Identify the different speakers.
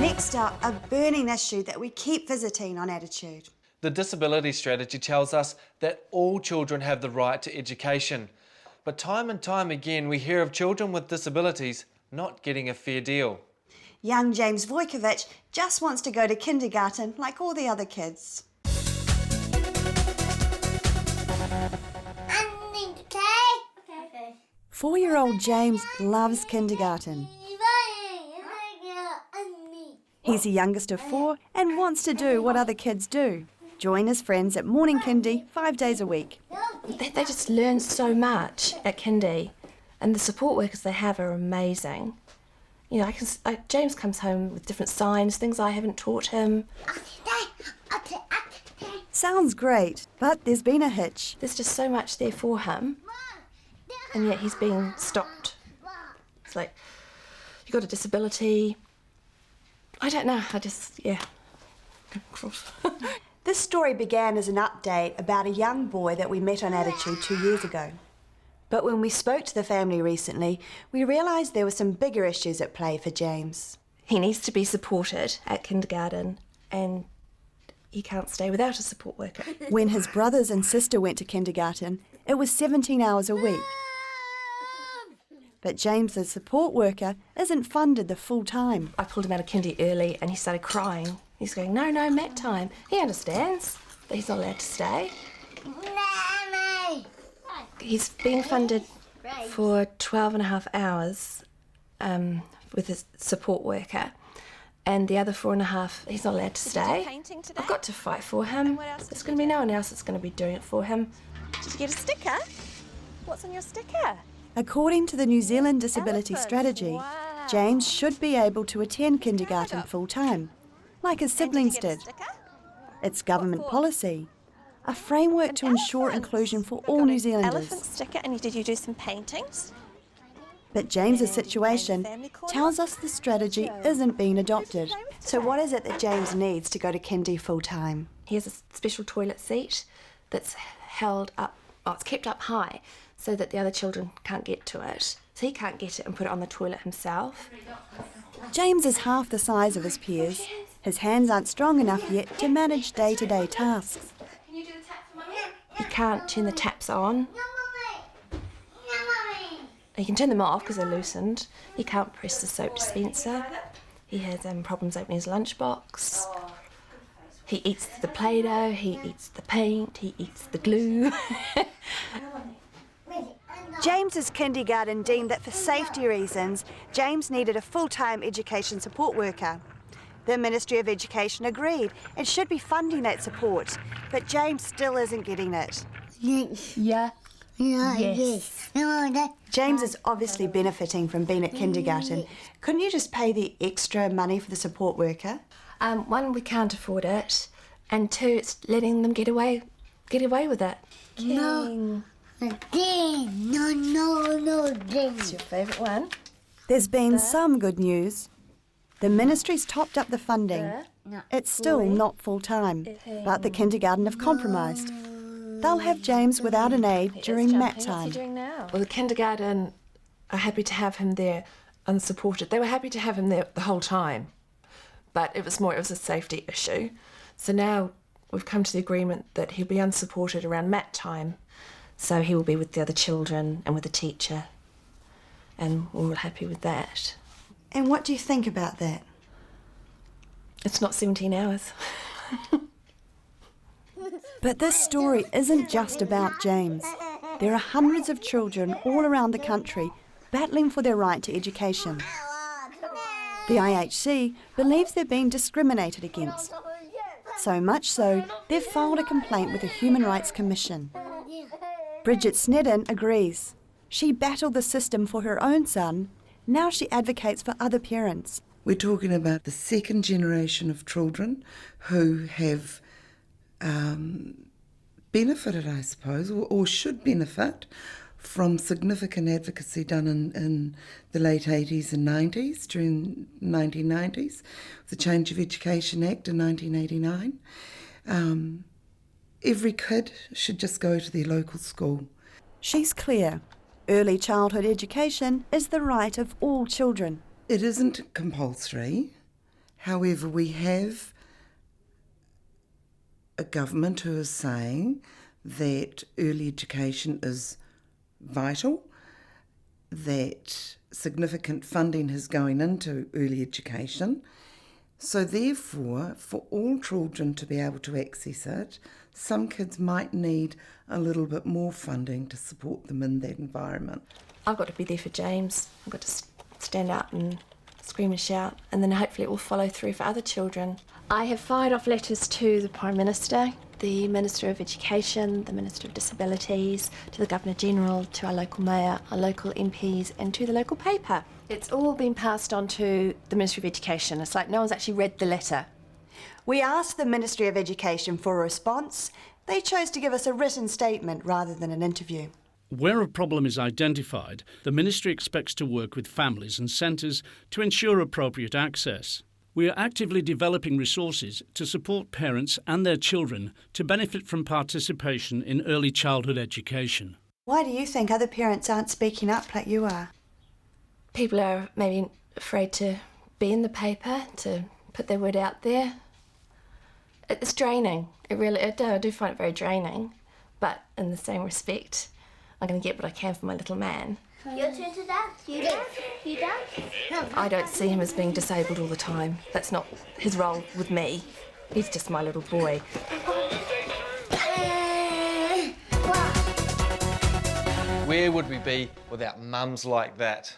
Speaker 1: Next up, a burning issue that we keep visiting on Attitude.
Speaker 2: The disability strategy tells us that all children have the right to education. But time and time again, we hear of children with disabilities not getting a fair deal.
Speaker 1: Young James Vojkovic just wants to go to kindergarten like all the other kids.
Speaker 3: Okay.
Speaker 1: 4-year-old James loves kindergarten. He's the youngest of 4 and wants to do what other kids do. Join his friends at morning kindy 5 days a week.
Speaker 3: They just learn so much at kindy, and the support workers they have are amazing. You know, James comes home with different signs, things I haven't taught him.
Speaker 1: Sounds great, but there's been a hitch.
Speaker 3: There's just so much there for him, and yet he's being stopped. It's like, you've got a disability. I don't know,
Speaker 1: This story began as an update about a young boy that we met on Attitude 2 years ago. But when we spoke to the family recently, we realised there were some bigger issues at play for James.
Speaker 3: He needs to be supported at kindergarten, and he can't stay without a support worker.
Speaker 1: When his brothers and sister went to kindergarten, it was 17 hours a week. But James's support worker isn't funded the full time.
Speaker 3: I pulled him out of kindy early and he started crying. He's going, no, mat time. He understands that he's not allowed to stay. He's being funded for 12 and a half hours with his support worker, and the other 4.5, he's not allowed to stay. I've got to fight for him. There's going to be no one else that's going to be doing it for him.
Speaker 4: Did you get a sticker? What's on your sticker?
Speaker 1: According to the New Zealand Disability Strategy,
Speaker 4: Wow.
Speaker 1: James should be able to attend kindergarten full time, like his siblings did. It's government policy, a framework to ensure inclusion for all New
Speaker 4: Elephant
Speaker 1: Zealanders.
Speaker 4: sticker, and did you do some paintings?
Speaker 1: But James's situation tells us the strategy isn't being adopted. So what is it that James needs to go to kindy full time?
Speaker 3: He has a special toilet seat that's held up, it's kept up high so that the other children can't get to it. So he can't get it and put it on the toilet himself.
Speaker 1: James is half the size of his peers. His hands aren't strong enough yet to manage day-to-day tasks.
Speaker 3: He can't turn the taps on. He can turn them off because they're loosened. He can't press the soap dispenser. He has problems opening his lunchbox. He eats the Play-Doh, he eats the paint, he eats the glue.
Speaker 1: James's kindergarten deemed that for safety reasons, James needed a full-time education support worker. The Ministry of Education agreed and should be funding that support, but James still isn't getting it.
Speaker 3: Yes.
Speaker 1: James is obviously benefiting from being at kindergarten. Couldn't you just pay the extra money for the support worker?
Speaker 3: One, we can't afford it, and 2, it's letting them get away with it.
Speaker 5: No.
Speaker 3: It's your favourite one.
Speaker 1: There's been some good news. The ministry's topped up the funding. It's still not full-time, but the kindergarten have compromised. They'll have James without an aide during mat
Speaker 3: What's
Speaker 1: time.
Speaker 3: he doing now? Well, the kindergarten are happy to have him there unsupported. They were happy to have him there the whole time, but it was a safety issue. So now we've come to the agreement that he'll be unsupported around mat time, so he will be with the other children and with the teacher, and we're all happy with that.
Speaker 1: And what do you think about that?
Speaker 3: It's not 17 hours.
Speaker 1: But this story isn't just about James. There are hundreds of children all around the country battling for their right to education. The IHC believes they're being discriminated against. So much so, they've filed a complaint with the Human Rights Commission. Bridget Snedden agrees. She battled the system for her own son. Now she advocates for other parents.
Speaker 6: We're talking about the second generation of children who have benefited, I suppose, or should benefit from significant advocacy done in the late 80s and 90s, during the 1990s, the Change of Education Act in 1989. Every kid should just go to their local school.
Speaker 1: She's clear. Early childhood education is the right of all children.
Speaker 6: It isn't compulsory. However, we have a government who is saying that early education is vital, that significant funding is going into early education. So therefore, for all children to be able to access it, some kids might need a little bit more funding to support them in that environment.
Speaker 3: I've got to be there for James. I've got to stand up and scream and shout, and then hopefully it will follow through for other children. I have fired off letters to the Prime Minister, the Minister of Education, the Minister of Disabilities, to the Governor-General, to our local mayor, our local MPs, and to the local paper. It's all been passed on to the Ministry of Education. It's like no one's actually read the letter.
Speaker 1: We asked the Ministry of Education for a response. They chose to give us a written statement rather than an interview.
Speaker 5: Where a problem is identified, the Ministry expects to work with families and centres to ensure appropriate access. We are actively developing resources to support parents and their children to benefit from participation in early childhood education.
Speaker 1: Why do you think other parents aren't speaking up like you are?
Speaker 3: People are maybe afraid to be in the paper, to put their word out there. It's draining. I do find it very draining. But in the same respect, I'm going to get what I can for my little man.
Speaker 7: Your turn to dance. You dance. You dance.
Speaker 3: I don't see him as being disabled all the time. That's not his role with me. He's just my little boy.
Speaker 2: Where would we be without mums like that?